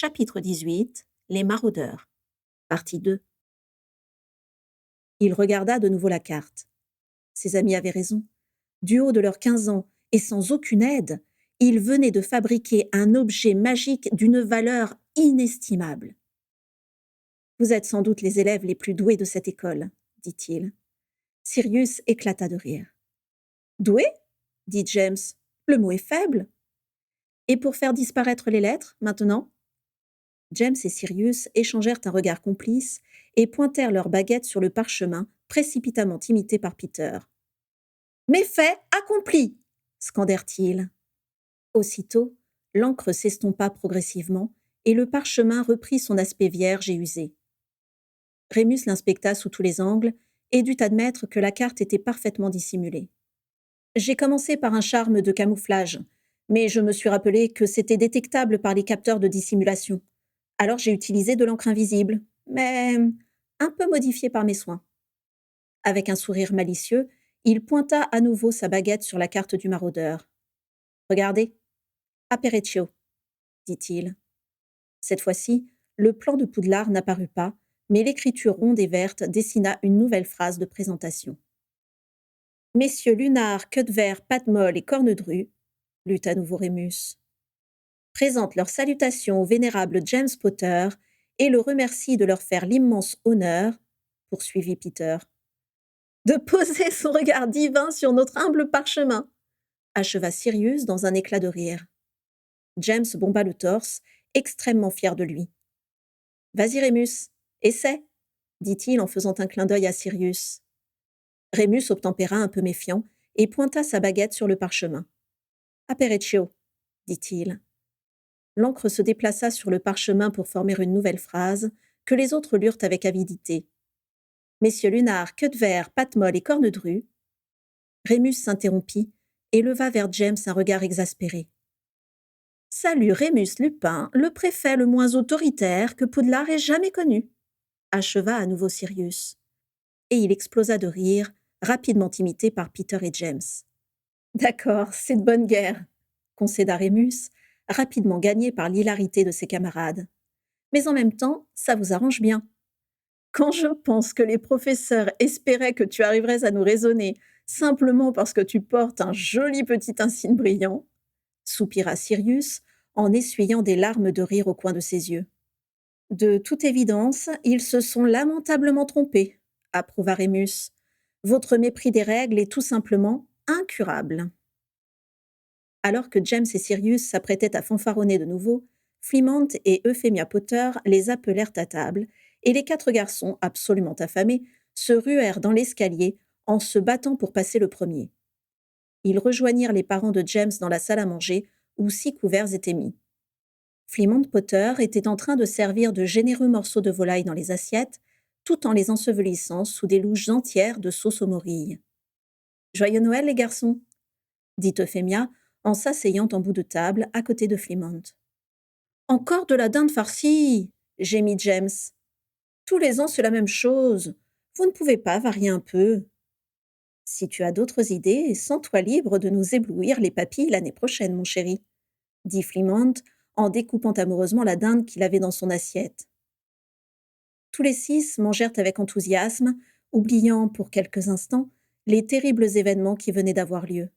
Chapitre 18. Les maraudeurs. Partie 2. Il regarda de nouveau la carte. Ses amis avaient raison. Du haut de leurs 15 ans, et sans aucune aide, ils venaient de fabriquer un objet magique d'une valeur inestimable. « Vous êtes sans doute les élèves les plus doués de cette école, » dit-il. Sirius éclata de rire. « Doué ?» dit James. « Le mot est faible. » « Et pour faire disparaître les lettres, maintenant ?» James et Sirius échangèrent un regard complice et pointèrent leurs baguettes sur le parchemin, précipitamment imité par Peter. « Méfait accompli !» scandèrent-ils. Aussitôt, l'encre s'estompa progressivement et le parchemin reprit son aspect vierge et usé. Rémus l'inspecta sous tous les angles et dut admettre que la carte était parfaitement dissimulée. « J'ai commencé par un charme de camouflage, mais je me suis rappelé que c'était détectable par les capteurs de dissimulation. Alors j'ai utilisé de l'encre invisible, mais un peu modifiée par mes soins. » Avec un sourire malicieux, il pointa à nouveau sa baguette sur la carte du maraudeur. « Regardez, Aperecchio, » dit-il. Cette fois-ci, le plan de Poudlard n'apparut pas, mais l'écriture ronde et verte dessina une nouvelle phrase de présentation. « Messieurs Lunard, Queudevert, Patmol et Cornedru, » lut à nouveau Rémus, « présentent leurs salutations au vénérable James Potter et le remercient de leur faire l'immense honneur, » poursuivit Peter, « de poser son regard divin sur notre humble parchemin, » acheva Sirius dans un éclat de rire. James bomba le torse, extrêmement fier de lui. « Vas-y Rémus, essaie, » dit-il en faisant un clin d'œil à Sirius. Rémus obtempéra un peu méfiant et pointa sa baguette sur le parchemin. « Aperecchio, » dit-il. L'encre se déplaça sur le parchemin pour former une nouvelle phrase, que les autres lurent avec avidité. « Messieurs Lunard, Queudevert, Patmol et Cornedru. » Rémus s'interrompit et leva vers James un regard exaspéré. « Salut Rémus Lupin, le préfet le moins autoritaire que Poudlard ait jamais connu, » acheva à nouveau Sirius. Et il explosa de rire, rapidement imité par Peter et James. « D'accord, c'est de bonne guerre, » concéda Rémus, rapidement gagné par l'hilarité de ses camarades. « Mais en même temps, ça vous arrange bien. Quand je pense que les professeurs espéraient que tu arriverais à nous raisonner simplement parce que tu portes un joli petit insigne brillant, » soupira Sirius en essuyant des larmes de rire au coin de ses yeux. « De toute évidence, ils se sont lamentablement trompés, » approuva Rémus. « Votre mépris des règles est tout simplement incurable. » Alors que James et Sirius s'apprêtaient à fanfaronner de nouveau, Flimant et Euphemia Potter les appelèrent à table, et les 4 garçons, absolument affamés, se ruèrent dans l'escalier en se battant pour passer le premier. Ils rejoignirent les parents de James dans la salle à manger, où 6 couverts étaient mis. Flimant Potter était en train de servir de généreux morceaux de volaille dans les assiettes, tout en les ensevelissant sous des louches entières de sauce aux morilles. « Joyeux Noël, les garçons !» dit Euphemia, en s'asseyant en bout de table à côté de Flimant. « Encore de la dinde farcie !» gémit James. « Tous les ans, c'est la même chose. Vous ne pouvez pas varier un peu. » « Si tu as d'autres idées, sens-toi libre de nous éblouir les papilles l'année prochaine, mon chéri, » dit Flimant en découpant amoureusement la dinde qu'il avait dans son assiette. Tous les 6 mangèrent avec enthousiasme, oubliant pour quelques instants les terribles événements qui venaient d'avoir lieu.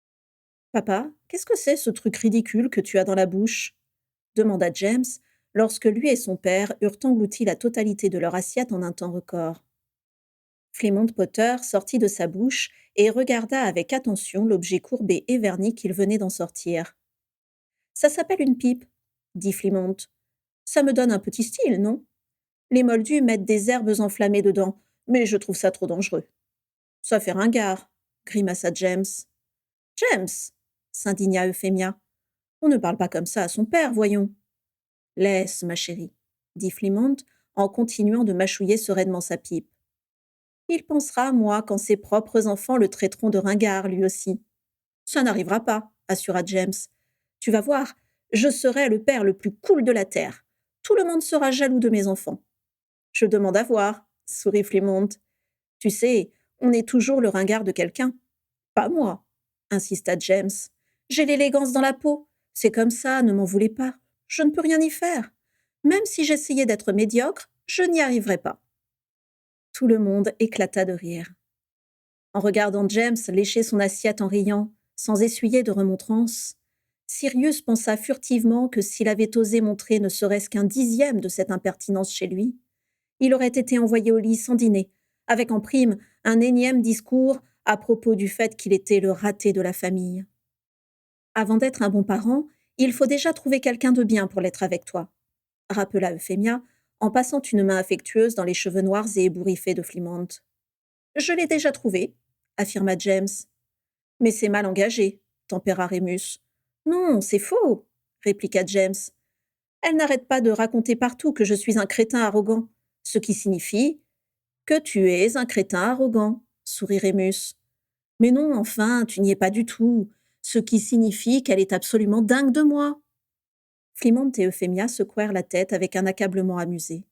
« Papa, qu'est-ce que c'est ce truc ridicule que tu as dans la bouche ?» demanda James, lorsque lui et son père eurent englouti la totalité de leur assiette en un temps record. Flimant Potter sortit de sa bouche et regarda avec attention l'objet courbé et verni qu'il venait d'en sortir. « Ça s'appelle une pipe, » dit Flimant. « Ça me donne un petit style, non ? Les moldus mettent des herbes enflammées dedans, mais je trouve ça trop dangereux. »« Ça fait ringard, » grimaça James. « James !» s'indigna Euphemia. « On ne parle pas comme ça à son père, voyons. »« Laisse, ma chérie, » dit Flimant en continuant de mâchouiller sereinement sa pipe. « Il pensera, moi, quand ses propres enfants le traiteront de ringard, lui aussi. »« Ça n'arrivera pas, » assura James. « Tu vas voir, je serai le père le plus cool de la terre. Tout le monde sera jaloux de mes enfants. »« Je demande à voir, » sourit Flimant. « Tu sais, on est toujours le ringard de quelqu'un. »« Pas moi, » insista James. « J'ai l'élégance dans la peau. C'est comme ça, ne m'en voulez pas. Je ne peux rien y faire. Même si j'essayais d'être médiocre, je n'y arriverais pas. Tout le monde éclata de rire. En regardant James lécher son assiette en riant, sans essuyer de remontrance, Sirius pensa furtivement que s'il avait osé montrer ne serait-ce qu'un dixième de cette impertinence chez lui, il aurait été envoyé au lit sans dîner, avec en prime un énième discours à propos du fait qu'il était le raté de la famille. Avant d'être un bon parent, il faut déjà trouver quelqu'un de bien pour l'être avec toi, rappela Euphémia, en passant une main affectueuse dans les cheveux noirs et ébouriffés de Flimont. Je l'ai déjà trouvé, affirma James. Mais c'est mal engagé, tempéra Rémus. Non, c'est faux, répliqua James. Elle n'arrête pas de raconter partout que je suis un crétin arrogant, ce qui signifie que tu es un crétin arrogant, sourit Rémus. Mais non, enfin, tu n'y es pas du tout, ce qui signifie qu'elle est absolument dingue de moi. Flimont et Euphémia secouèrent la tête avec un accablement amusé.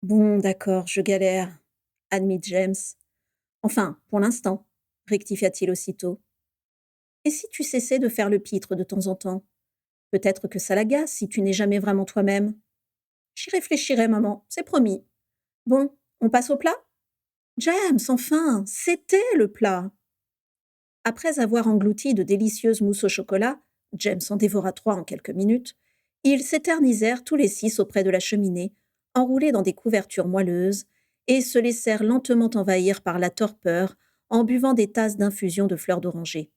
Bon, d'accord, je galère, admit James. Enfin, pour l'instant, rectifia-t-il aussitôt. Et si tu cessais de faire le pitre de temps en temps? Peut-être que ça l'agace si tu n'es jamais vraiment toi-même. J'y réfléchirai, maman, c'est promis. Bon, on passe au plat? James, enfin, c'était le plat. Après avoir englouti de délicieuses mousses au chocolat, James en dévora 3 en quelques minutes, ils s'éternisèrent tous les 6 auprès de la cheminée, enroulés dans des couvertures moelleuses, et se laissèrent lentement envahir par la torpeur en buvant des tasses d'infusion de fleurs d'oranger.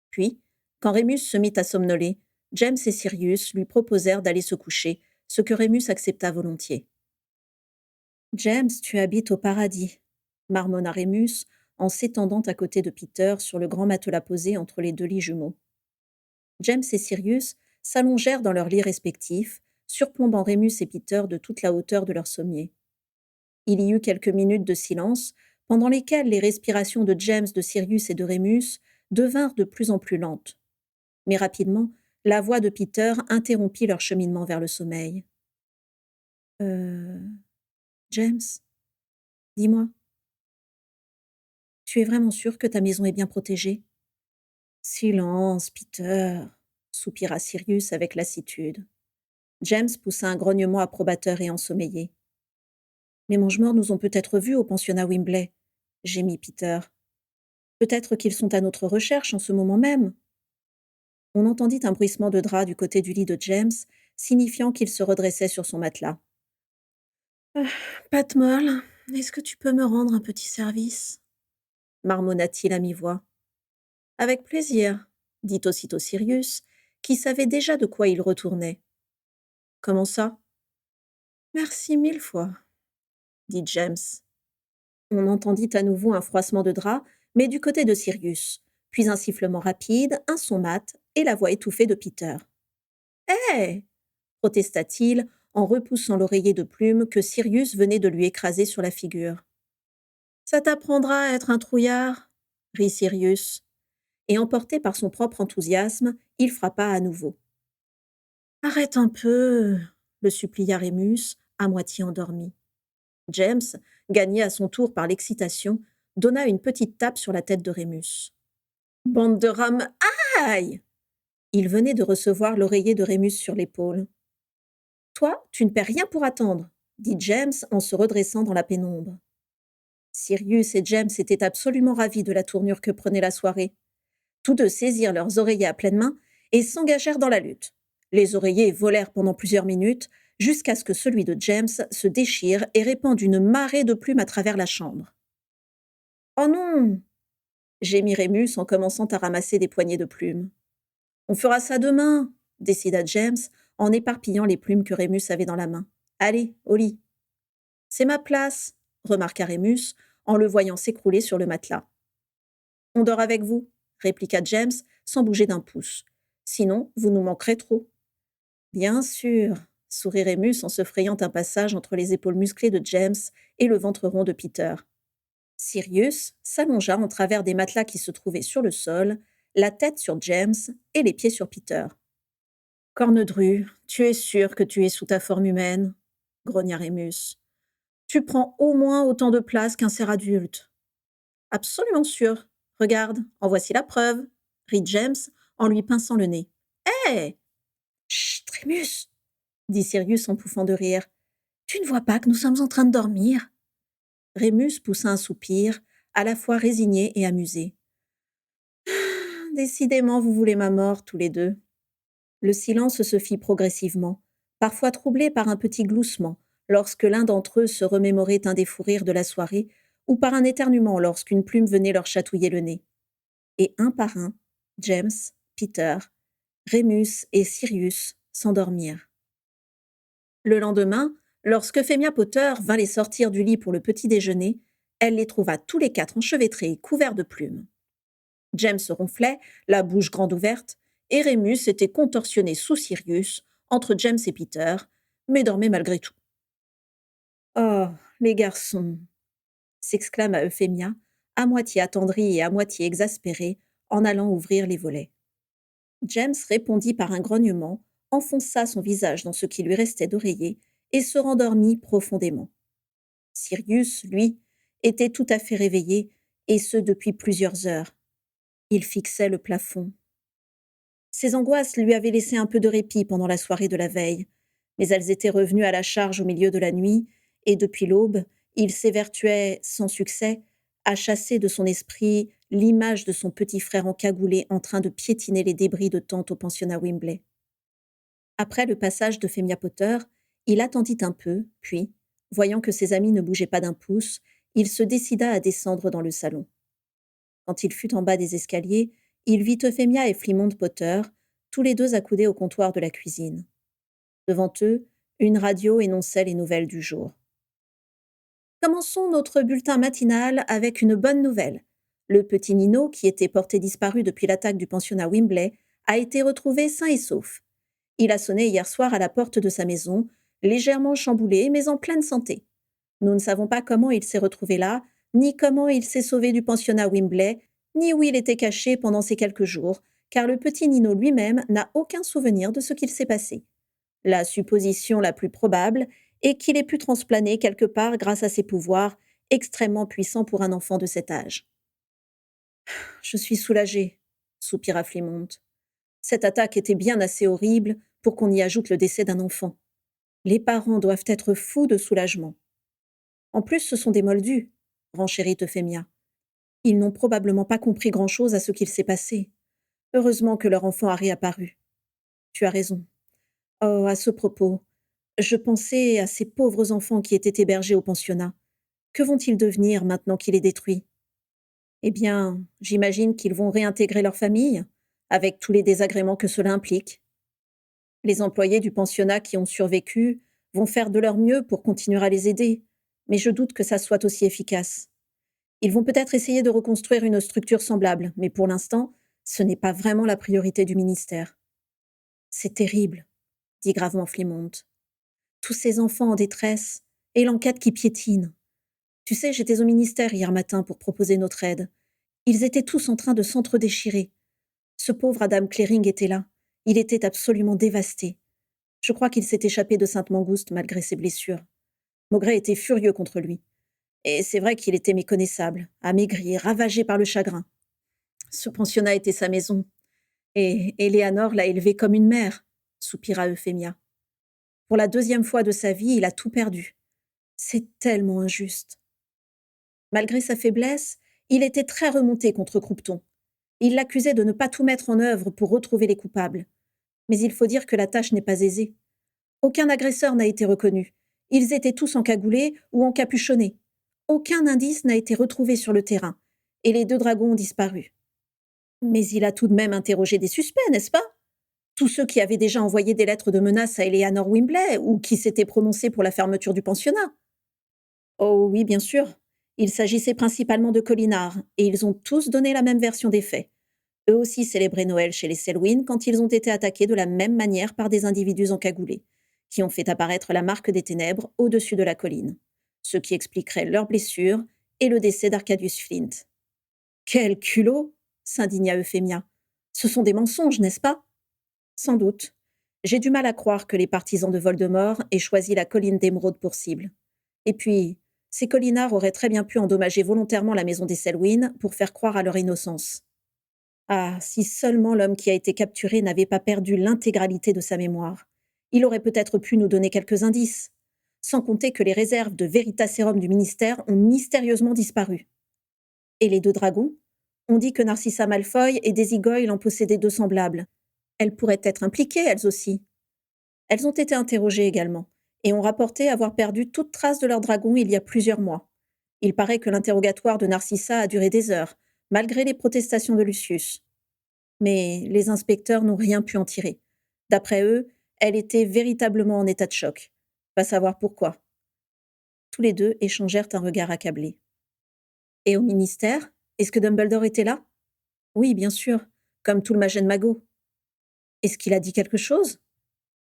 Puis, quand Rémus se mit à somnoler, James et Sirius lui proposèrent d'aller se coucher, ce que Rémus accepta volontiers. James, tu habites au paradis, marmonna Rémus en s'étendant à côté de Peter sur le grand matelas posé entre les deux lits jumeaux. James et Sirius s'allongèrent dans leurs lits respectifs, surplombant Rémus et Peter de toute la hauteur de leur sommier. Il y eut quelques minutes de silence, pendant lesquelles les respirations de James, de Sirius et de Rémus devinrent de plus en plus lentes. Mais rapidement, la voix de Peter interrompit leur cheminement vers le sommeil. James, dis-moi, tu es vraiment sûr que ta maison est bien protégée? Silence, Peter, soupira Sirius avec lassitude. James poussa un grognement approbateur et ensommeillé. Les mange-morts nous ont peut-être vus au pensionnat Wimbley, gémit Peter. Peut-être qu'ils sont à notre recherche en ce moment même. On entendit un bruissement de drap du côté du lit de James, signifiant qu'il se redressait sur son matelas. Pas de molle, est-ce que tu peux me rendre un petit service? Marmonna-t-il à mi-voix. Avec plaisir, dit aussitôt Sirius, qui savait déjà de quoi il retournait. Comment ça? Merci 1000 fois, dit James. On entendit à nouveau un froissement de drap, mais du côté de Sirius, puis un sifflement rapide, un son mat et la voix étouffée de Peter. Hé protesta-t-il en repoussant l'oreiller de plume que Sirius venait de lui écraser sur la figure. Ça t'apprendra à être un trouillard, rit Sirius, et emporté par son propre enthousiasme, il frappa à nouveau. Arrête un peu, le supplia Rémus, à moitié endormi. James, gagné à son tour par l'excitation, donna une petite tape sur la tête de Rémus. Bande de rames, aïe! Il venait de recevoir l'oreiller de Rémus sur l'épaule. Toi, tu ne perds rien pour attendre, dit James en se redressant dans la pénombre. Sirius et James étaient absolument ravis de la tournure que prenait la soirée. Tous deux saisirent leurs oreillers à pleine main et s'engagèrent dans la lutte. Les oreillers volèrent pendant plusieurs minutes, jusqu'à ce que celui de James se déchire et répande une marée de plumes à travers la chambre. Oh non! Gémit Rémus en commençant à ramasser des poignées de plumes. On fera ça demain, décida James en éparpillant les plumes que Rémus avait dans la main. Allez, au lit. C'est ma place, remarqua Rémus en le voyant s'écrouler sur le matelas. On dort avec vous, répliqua James sans bouger d'un pouce. Sinon, vous nous manquerez trop. Bien sûr, sourit Rémus en se frayant un passage entre les épaules musclées de James et le ventre rond de Peter. Sirius s'allongea en travers des matelas qui se trouvaient sur le sol, la tête sur James et les pieds sur Peter. Cornedru, tu es sûr que tu es sous ta forme humaine, grogna Rémus. Tu prends au moins autant de place qu'un cerf adulte. Absolument sûr. Regarde, en voici la preuve, rit James en lui pinçant le nez. Hé Chut, Rémus dit Sirius en pouffant de rire. Tu ne vois pas que nous sommes en train de dormir? Rémus poussa un soupir, à la fois résigné et amusé. Décidément, vous voulez ma mort, tous les deux. Le silence se fit progressivement, parfois troublé par un petit gloussement, lorsque l'un d'entre eux se remémorait un des fous rires de la soirée, ou par un éternuement lorsqu'une plume venait leur chatouiller le nez. Et un par un, James, Peter, Rémus et Sirius s'endormirent. Le lendemain, lorsque Femia Potter vint les sortir du lit pour le petit déjeuner, elle les trouva tous les quatre enchevêtrés et couverts de plumes. James ronflait, la bouche grande ouverte, et Rémus était contorsionné sous Sirius, entre James et Peter, mais dormait malgré tout. Oh, les garçons s'exclama Euphémia, à moitié attendrie et à moitié exaspérée, en allant ouvrir les volets. James répondit par un grognement, enfonça son visage dans ce qui lui restait d'oreiller et se rendormit profondément. Sirius, lui, était tout à fait réveillé, et ce depuis plusieurs heures. Il fixait le plafond. Ses angoisses lui avaient laissé un peu de répit pendant la soirée de la veille, mais elles étaient revenues à la charge au milieu de la nuit, et depuis l'aube, il s'évertuait, sans succès, à chasser de son esprit l'image de son petit frère encagoulé en train de piétiner les débris de tente au pensionnat Wimbley. Après le passage de Femia Potter, il attendit un peu, puis, voyant que ses amis ne bougeaient pas d'un pouce, il se décida à descendre dans le salon. Quand il fut en bas des escaliers, il vit Euphemia et Flimond Potter, tous les deux accoudés au comptoir de la cuisine. Devant eux, une radio énonçait les nouvelles du jour. Commençons notre bulletin matinal avec une bonne nouvelle. Le petit Nino, qui était porté disparu depuis l'attaque du pensionnat Wimbley, a été retrouvé sain et sauf. Il a sonné hier soir à la porte de sa maison, légèrement chamboulé, mais en pleine santé. Nous ne savons pas comment il s'est retrouvé là, ni comment il s'est sauvé du pensionnat Wimbley, ni où il était caché pendant ces quelques jours, car le petit Nino lui-même n'a aucun souvenir de ce qu'il s'est passé. La supposition la plus probable est qu'il ait pu transplaner quelque part grâce à ses pouvoirs, extrêmement puissants pour un enfant de cet âge. Je suis soulagée, soupira Flimont. Cette attaque était bien assez horrible pour qu'on y ajoute le décès d'un enfant. Les parents doivent être fous de soulagement. En plus, ce sont des moldus, renchérit Euphémia. Ils n'ont probablement pas compris grand-chose à ce qu'il s'est passé. Heureusement que leur enfant a réapparu. Tu as raison. Oh, à ce propos, je pensais à ces pauvres enfants qui étaient hébergés au pensionnat. Que vont-ils devenir maintenant qu'il est détruit? Eh bien, j'imagine qu'ils vont réintégrer leur famille, avec tous les désagréments que cela implique. Les employés du pensionnat qui ont survécu vont faire de leur mieux pour continuer à les aider, mais je doute que ça soit aussi efficace. Ils vont peut-être essayer de reconstruire une structure semblable, mais pour l'instant, ce n'est pas vraiment la priorité du ministère. C'est terrible, dit gravement Flimont. Tous ces enfants en détresse, et l'enquête qui piétine. Tu sais, j'étais au ministère hier matin pour proposer notre aide. Ils étaient tous en train de s'entre-déchirer. Ce pauvre Adam Clearing était là. Il était absolument dévasté. Je crois qu'il s'est échappé de Sainte-Mangouste malgré ses blessures. Maugrey était furieux contre lui. Et c'est vrai qu'il était méconnaissable, amaigri, ravagé par le chagrin. Ce pensionnat était sa maison. Et Éléanore l'a élevé comme une mère, soupira Euphémia. Pour la deuxième fois de sa vie, il a tout perdu. C'est tellement injuste. Malgré sa faiblesse, il était très remonté contre Croupton. Il l'accusait de ne pas tout mettre en œuvre pour retrouver les coupables. Mais il faut dire que la tâche n'est pas aisée. Aucun agresseur n'a été reconnu. Ils étaient tous encagoulés ou encapuchonnés. Aucun indice n'a été retrouvé sur le terrain, et les deux dragons ont disparu. Mais il a tout de même interrogé des suspects, n'est-ce pas? Tous ceux qui avaient déjà envoyé des lettres de menace à Eleanor Wimbley ou qui s'étaient prononcés pour la fermeture du pensionnat. Oh oui, bien sûr. Il s'agissait principalement de Collinard, et ils ont tous donné la même version des faits. Eux aussi célébraient Noël chez les Selwyn quand ils ont été attaqués de la même manière par des individus encagoulés, qui ont fait apparaître la marque des ténèbres au-dessus de la colline, ce qui expliquerait leurs blessures et le décès d'Arcadius Flint. Quel culot s'indigna Euphémia. Ce sont des mensonges, n'est-ce pas? Sans doute. J'ai du mal à croire que les partisans de Voldemort aient choisi la colline d'Émeraude pour cible. Et puis, ces collinards auraient très bien pu endommager volontairement la maison des Selwyn pour faire croire à leur innocence. Ah, si seulement l'homme qui a été capturé n'avait pas perdu l'intégralité de sa mémoire. Il aurait peut-être pu nous donner quelques indices. Sans compter que les réserves de Veritaserum du ministère ont mystérieusement disparu. Et les deux dragons? On dit que Narcissa Malfoy et Daisy Goyle en possédaient deux semblables. Elles pourraient être impliquées, elles aussi. Elles ont été interrogées également, et ont rapporté avoir perdu toute trace de leur dragon il y a plusieurs mois. Il paraît que l'interrogatoire de Narcissa a duré des heures, malgré les protestations de Lucius. Mais les inspecteurs n'ont rien pu en tirer. D'après eux, elle était véritablement en état de choc. Va savoir pourquoi. Tous les deux échangèrent un regard accablé. Et au ministère? Est-ce que Dumbledore était là? Oui, bien sûr, comme tout le Magène Magot. Est-ce qu'il a dit quelque chose?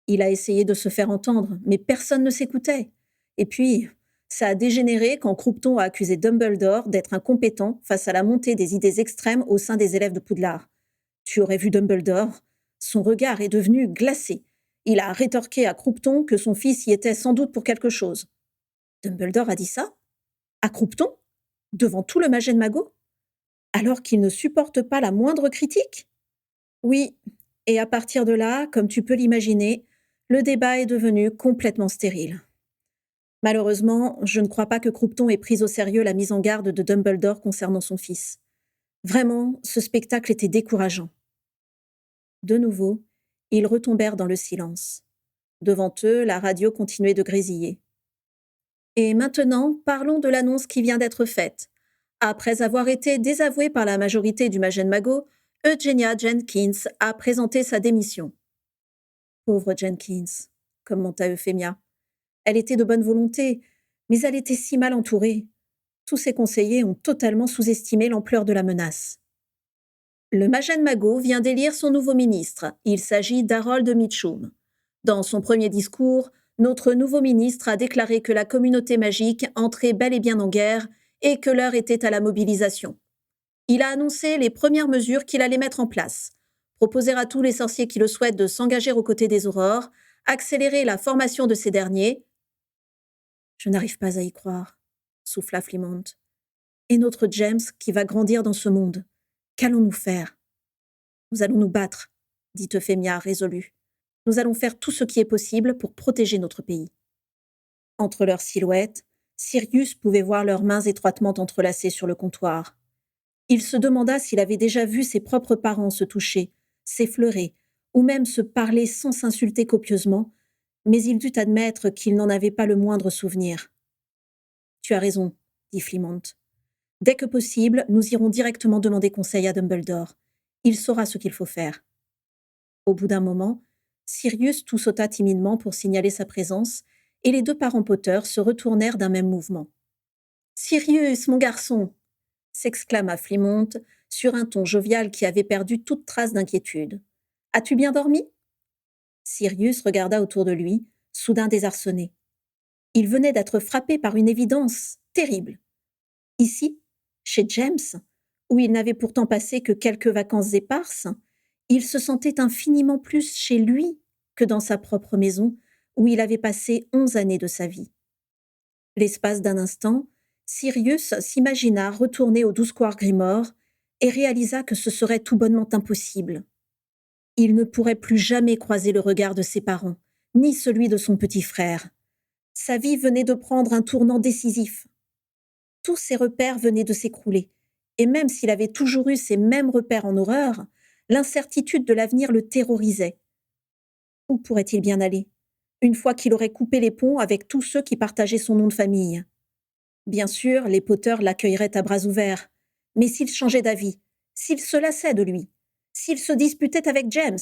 Il a essayé de se faire entendre, mais personne ne s'écoutait. Et puis, ça a dégénéré quand Croupton a accusé Dumbledore d'être incompétent face à la montée des idées extrêmes au sein des élèves de Poudlard. Tu aurais vu Dumbledore? Son regard est devenu glacé. Il a rétorqué à Croupton que son fils y était sans doute pour quelque chose. Dumbledore a dit ça? À Croupton? Devant tout le Magène Magot? Alors qu'il ne supporte pas la moindre critique? Oui, et à partir de là, comme tu peux l'imaginer, le débat est devenu complètement stérile. Malheureusement, je ne crois pas que Croupton ait pris au sérieux la mise en garde de Dumbledore concernant son fils. Vraiment, ce spectacle était décourageant. De nouveau, ils retombèrent dans le silence. Devant eux, la radio continuait de grésiller. Et maintenant, parlons de l'annonce qui vient d'être faite. Après avoir été désavouée par la majorité du Magène Magot, Eugenia Jenkins a présenté sa démission. Pauvre Jenkins, commenta Euphemia. Elle était de bonne volonté, mais elle était si mal entourée. Tous ses conseillers ont totalement sous-estimé l'ampleur de la menace. Le Magène Magot vient d'élire son nouveau ministre. Il s'agit d'Harold Mitchum. Dans son premier discours, notre nouveau ministre a déclaré que la communauté magique entrait bel et bien en guerre et que l'heure était à la mobilisation. Il a annoncé les premières mesures qu'il allait mettre en place. Proposer à tous les sorciers qui le souhaitent de s'engager aux côtés des aurores, accélérer la formation de ces derniers. Je n'arrive pas à y croire, souffla Flimont. Et notre James qui va grandir dans ce monde. Qu'allons-nous faire? Nous allons nous battre, dit Euphemia résolue. Nous allons faire tout ce qui est possible pour protéger notre pays. Entre leurs silhouettes, Sirius pouvait voir leurs mains étroitement entrelacées sur le comptoir. Il se demanda s'il avait déjà vu ses propres parents se toucher, s'effleurer, ou même se parler sans s'insulter copieusement, mais il dut admettre qu'il n'en avait pas le moindre souvenir. « Tu as raison, » dit Flimont. « Dès que possible, nous irons directement demander conseil à Dumbledore. Il saura ce qu'il faut faire. » Au bout d'un moment, Sirius tout sauta timidement pour signaler sa présence, et les deux parents Potter se retournèrent d'un même mouvement. « Sirius, mon garçon !» s'exclama Flimont sur un ton jovial qui avait perdu toute trace d'inquiétude. « As-tu bien dormi ?» Sirius regarda autour de lui, soudain désarçonné. Il venait d'être frappé par une évidence terrible. Ici, chez James, où il n'avait pourtant passé que quelques vacances éparses, il se sentait infiniment plus chez lui que dans sa propre maison, où il avait passé 11 années de sa vie. L'espace d'un instant, Sirius s'imagina retourner au 12 square Grimoire et réalisa que ce serait tout bonnement impossible. Il ne pourrait plus jamais croiser le regard de ses parents, ni celui de son petit frère. Sa vie venait de prendre un tournant décisif. Tous ses repères venaient de s'écrouler, et même s'il avait toujours eu ces mêmes repères en horreur, l'incertitude de l'avenir le terrorisait. Où pourrait-il bien aller, une fois qu'il aurait coupé les ponts avec tous ceux qui partageaient son nom de famille? Bien sûr, les Potter l'accueilleraient à bras ouverts, mais s'il changeait d'avis, s'il se lassait de lui, s'il se disputait avec James,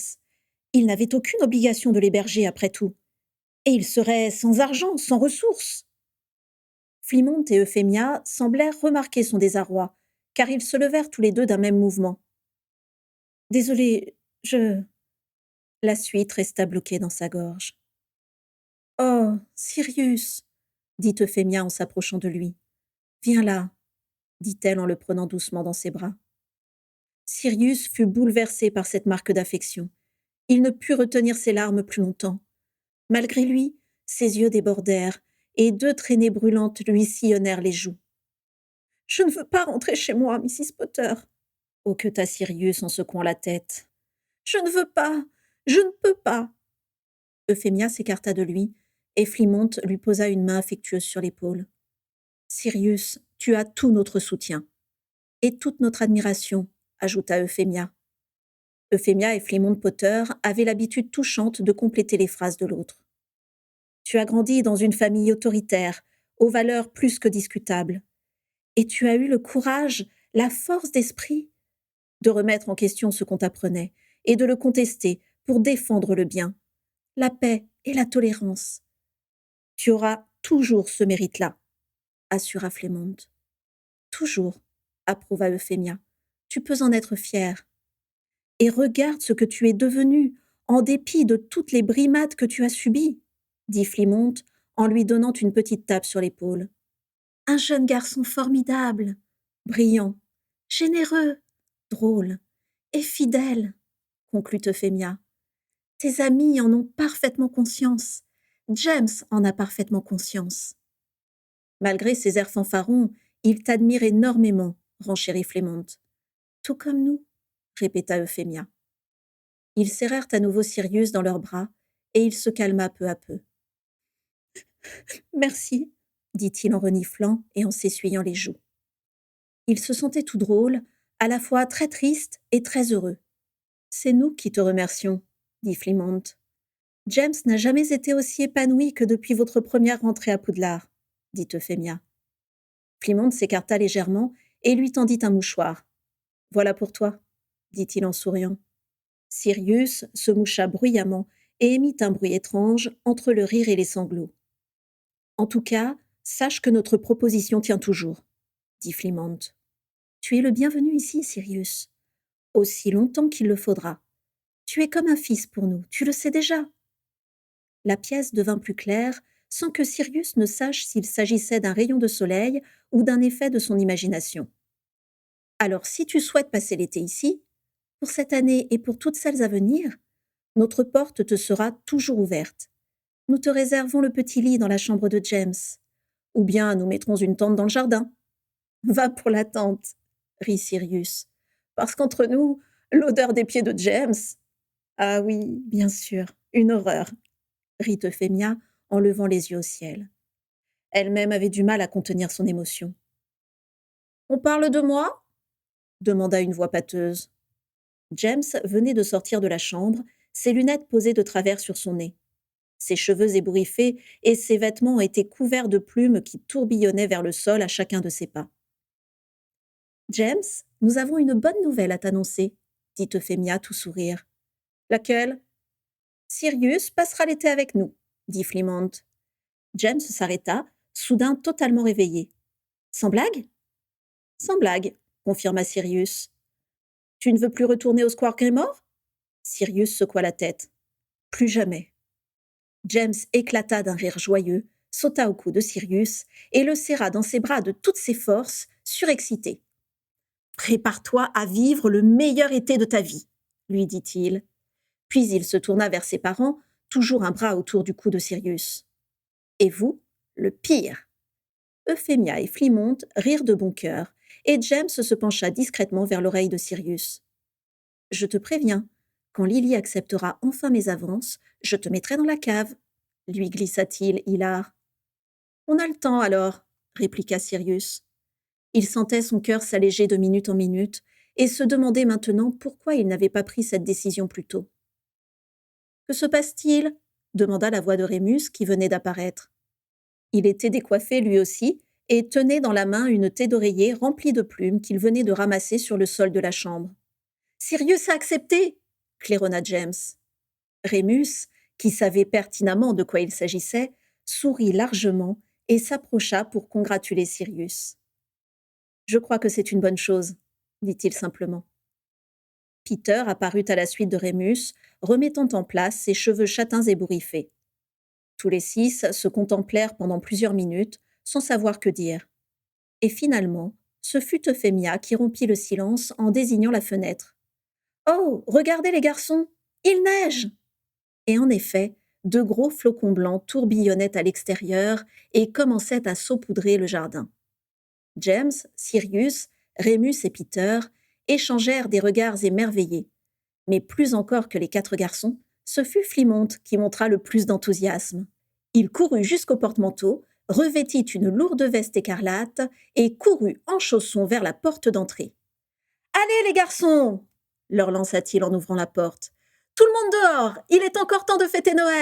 il n'avait aucune obligation de l'héberger après tout. Et il serait sans argent, sans ressources. Flimont et Euphemia semblèrent remarquer son désarroi, car ils se levèrent tous les deux d'un même mouvement. « Désolé, je... » La suite resta bloquée dans sa gorge. « Oh, Sirius !» dit Euphemia en s'approchant de lui. « Viens là !» dit-elle en le prenant doucement dans ses bras. Sirius fut bouleversé par cette marque d'affection. Il ne put retenir ses larmes plus longtemps. Malgré lui, ses yeux débordèrent, et 2 traînées brûlantes lui sillonnèrent les joues. « Je ne veux pas rentrer chez moi, Mrs. Potter !» hoqueta Sirius en secouant la tête. « Je ne veux pas, je ne peux pas !» Euphémia s'écarta de lui, et Flimonte lui posa une main affectueuse sur l'épaule. Sirius, tu as tout notre soutien. Et toute notre admiration, ajouta Euphémia. Euphémia et Flimont Potter avaient l'habitude touchante de compléter les phrases de l'autre. Tu as grandi dans une famille autoritaire, aux valeurs plus que discutables. Et tu as eu le courage, la force d'esprit de remettre en question ce qu'on t'apprenait et de le contester pour défendre le bien, la paix et la tolérance. Tu auras toujours ce mérite-là, assura Flémont. Toujours, approuva Euphémia. Tu peux en être fière. Et regarde ce que tu es devenu, en dépit de toutes les brimades que tu as subies, dit Flimont en lui donnant une petite tape sur l'épaule. Un jeune garçon formidable, brillant, généreux, drôle et fidèle, conclut Euphémia. Tes amis en ont parfaitement conscience. James en a parfaitement conscience. Malgré ses airs fanfarons, il t'admire énormément, renchérit Flémont. Tout comme nous, répéta Euphémia. Ils serrèrent à nouveau Sirius dans leurs bras, et il se calma peu à peu. Merci, dit-il en reniflant et en s'essuyant les joues. Il se sentait tout drôle, à la fois très triste et très heureux. C'est nous qui te remercions, dit Flimont. James n'a jamais été aussi épanoui que depuis votre première rentrée à Poudlard, dit Euphémia. Flimont s'écarta légèrement et lui tendit un mouchoir. Voilà pour toi, dit-il en souriant. Sirius se moucha bruyamment et émit un bruit étrange entre le rire et les sanglots. En tout cas, sache que notre proposition tient toujours, dit Flimont. Tu es le bienvenu ici, Sirius, aussi longtemps qu'il le faudra. Tu es comme un fils pour nous, tu le sais déjà. La pièce devint plus claire, sans que Sirius ne sache s'il s'agissait d'un rayon de soleil ou d'un effet de son imagination. Alors si tu souhaites passer l'été ici, pour cette année et pour toutes celles à venir, notre porte te sera toujours ouverte. Nous te réservons le petit lit dans la chambre de James. Ou bien nous mettrons une tente dans le jardin. Va pour la tente, rit Sirius. Parce qu'entre nous, l'odeur des pieds de James. Ah oui, bien sûr, une horreur, rit Euphémia en levant les yeux au ciel. Elle-même avait du mal à contenir son émotion. On parle de moi demanda une voix pâteuse. James venait de sortir de la chambre, ses lunettes posées de travers sur son nez. Ses cheveux ébouriffés et ses vêtements étaient couverts de plumes qui tourbillonnaient vers le sol à chacun de ses pas. « James, nous avons une bonne nouvelle à t'annoncer, » dit Euphémia tout sourire. « Laquelle ?»« Sirius passera l'été avec nous, » dit Flimont. James s'arrêta, soudain totalement réveillé. « Sans blague ?»« Sans blague, » confirma Sirius. « Tu ne veux plus retourner au Square Grimoire ?» Sirius secoua la tête. « Plus jamais. » James éclata d'un rire joyeux, sauta au cou de Sirius et le serra dans ses bras de toutes ses forces, surexcité. « Prépare-toi à vivre le meilleur été de ta vie, » lui dit-il. Puis il se tourna vers ses parents, toujours un bras autour du cou de Sirius. « Et vous, le pire !» Euphémia et Flimont rirent de bon cœur, et James se pencha discrètement vers l'oreille de Sirius. « Je te préviens, quand Lily acceptera enfin mes avances, je te mettrai dans la cave, » lui glissa-t-il, hilar. « On a le temps alors, » répliqua Sirius. Il sentait son cœur s'alléger de minute en minute et se demandait maintenant pourquoi il n'avait pas pris cette décision plus tôt. « Que se passe-t-il » demanda la voix de Rémus qui venait d'apparaître. Il était décoiffé lui aussi et tenait dans la main une taie d'oreiller remplie de plumes qu'il venait de ramasser sur le sol de la chambre. « Sirius a accepté !» claironna James. Rémus, qui savait pertinemment de quoi il s'agissait, sourit largement et s'approcha pour congratuler Sirius. « Je crois que c'est une bonne chose, » dit-il simplement. Peter apparut à la suite de Rémus, remettant en place ses cheveux châtains ébouriffés. Tous les 6 se contemplèrent pendant plusieurs minutes, sans savoir que dire. Et finalement, ce fut Euphémia qui rompit le silence en désignant la fenêtre. « Oh, regardez les garçons, il neige !» Et en effet, de gros flocons blancs tourbillonnaient à l'extérieur et commençaient à saupoudrer le jardin. James, Sirius, Rémus et Peter échangèrent des regards émerveillés, mais plus encore que les 4 garçons, Ce fut Flimont qui montra le plus d'enthousiasme. Il courut jusqu'au porte-manteau, revêtit une lourde veste écarlate et courut en chaussons vers la porte d'entrée. « Allez, les garçons !» leur lança-t-il en ouvrant la porte. « Tout le monde dehors, il est encore temps de fêter Noël !»